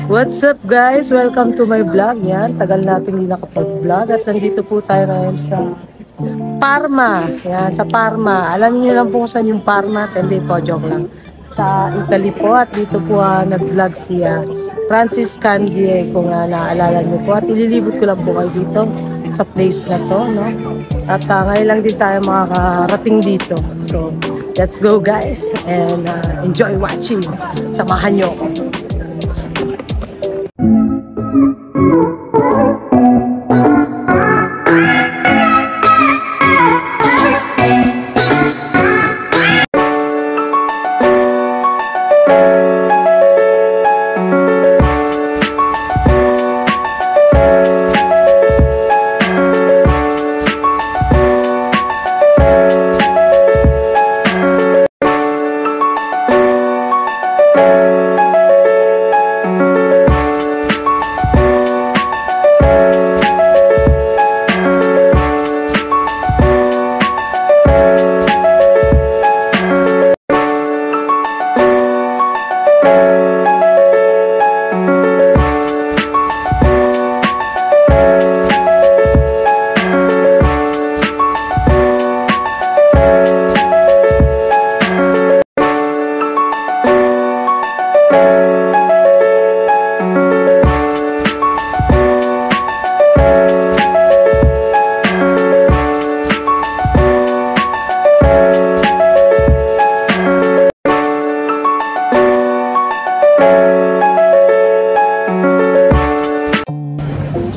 What's up guys? Welcome to my vlog. Yan, tagal natin hindi nakapag-vlog. At nandito po tayo ngayon sa Parma. Yan, sa Parma. Alam niyo lang po saan yung Parma. Hindi po, joke lang. Sa Italy po. At dito po nag-vlog siya. Francis Candy, kung naalala niyo po. At ililibot ko lang po kayo dito sa place na to. No? At ngayon lang din tayo makakarating dito. So, let's go guys. And enjoy watching. Samahan niyo ako.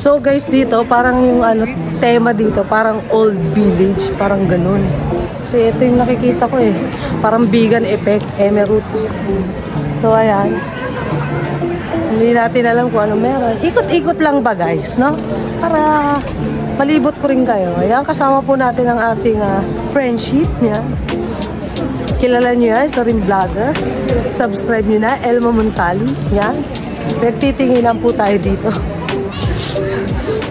So guys, dito parang yung tema dito, parang old village, parang ganun. Kasi ito yung nakikita ko parang vegan effect, emerald. So ayan. Hindi natin alam kung ano meron. Ikot-ikot lang ba guys, no? Para palibot ko rin kayo. Ayan, kasama po natin ang ating friendship niya. Kilala niyo yan, isa rin vlogger. Subscribe niyo na, Elma Montali. Yan. Nagtitinginan po tayo dito.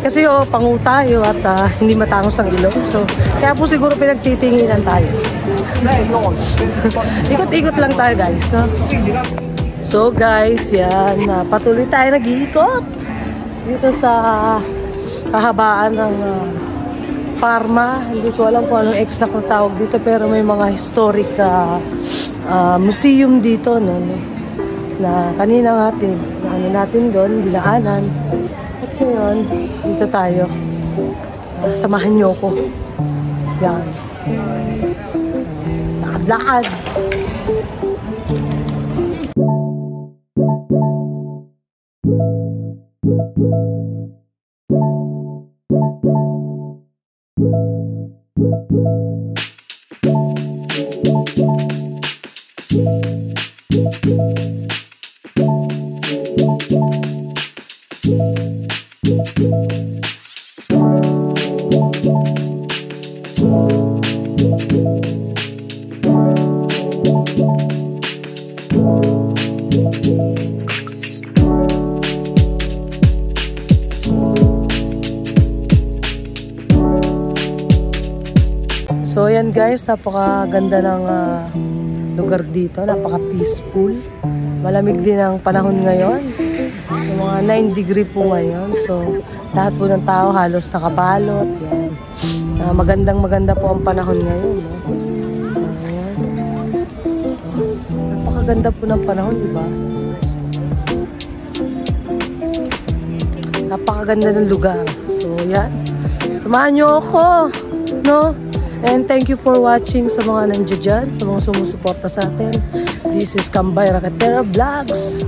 Kasi pangu tayo at hindi matangos ang ilong. So, kaya po siguro pinagtitinginan tayo. Ikot-ikot lang tayo guys, no? So guys, yan. Patuloy tayo nag-iikot. Dito sa kahabaan ng Parma. Hindi ko alam kung anong exact na tawag dito. Pero may mga historic museum dito, no? Na kanina natin doon, dinaanan. At ngayon, dito tayo. Samahan niyo ko. Yan. Lakad-lakad. So yan guys, napakaganda ng lugar dito, napaka-peaceful. Malamig din ang panahon ngayon. So, mga 9 degree po ngayon. So lahat po ng tao halos nakabalot. Yan. Magandang-maganda po ang panahon ngayon. No? Ayan. Napakaganda po ng panahon, di ba? Napakaganda ng lugar. So yan. Samahan niyo ako, no? And thank you for watching sa mga nandiyan dyan, sa mga sumusuporta sa atin. This is Kambay Rakatera Vlogs.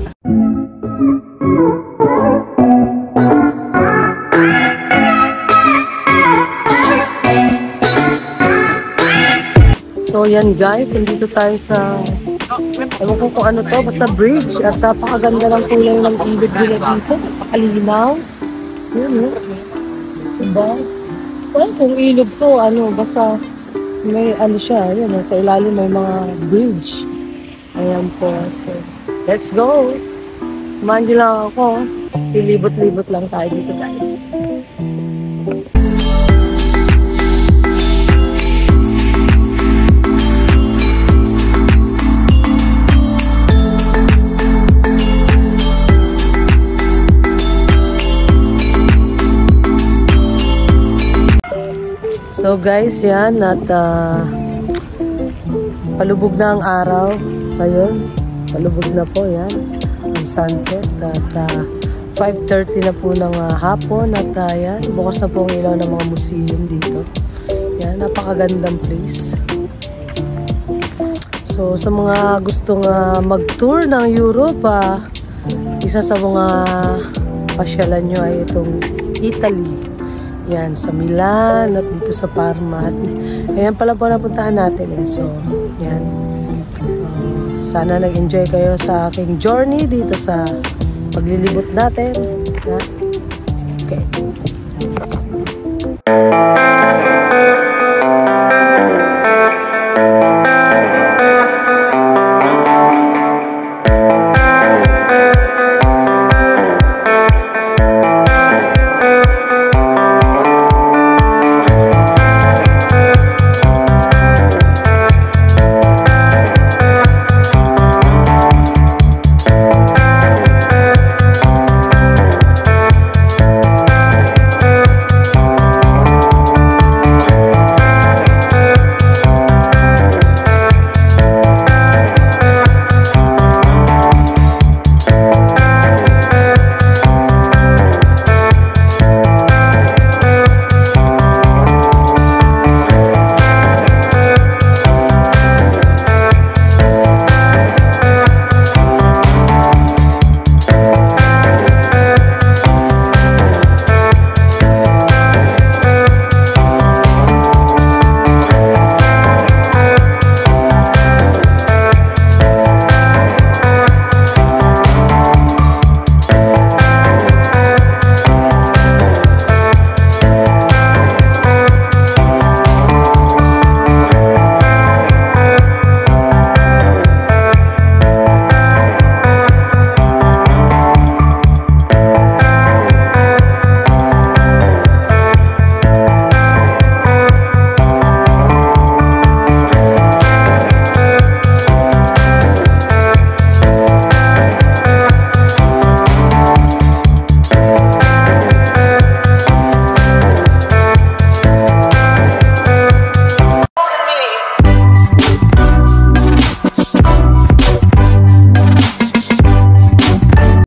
So yan guys, nandito tayo sa, ewan ko kung ano to, basta bridge. At napakaganda ng kulay ng ilog nila dito. Napakalinaw. Yun, diba? Well, kung ilog to, basta may siya, yun, sa ilalim may mga bridge. Ayan po. So, let's go! Samahan niyo lang ako. Ilibot-libot lang tayo dito guys. So guys, yan at palubog na ang araw. Ayun, palubog na po yan ang sunset at 5:30 na po ng hapon at yan, bukas na po ang ilaw ng mga museum dito. Yan, napakagandang place. So sa mga gustong mag-tour ng Europe, isa sa mga pasyalan nyo ay itong Italy. Yan, sa Milan at dito sa Parma. At ayan pala po napuntahan natin eh. So, yan. Sana nag-enjoy kayo sa aking journey dito sa paglilibot natin. Okay.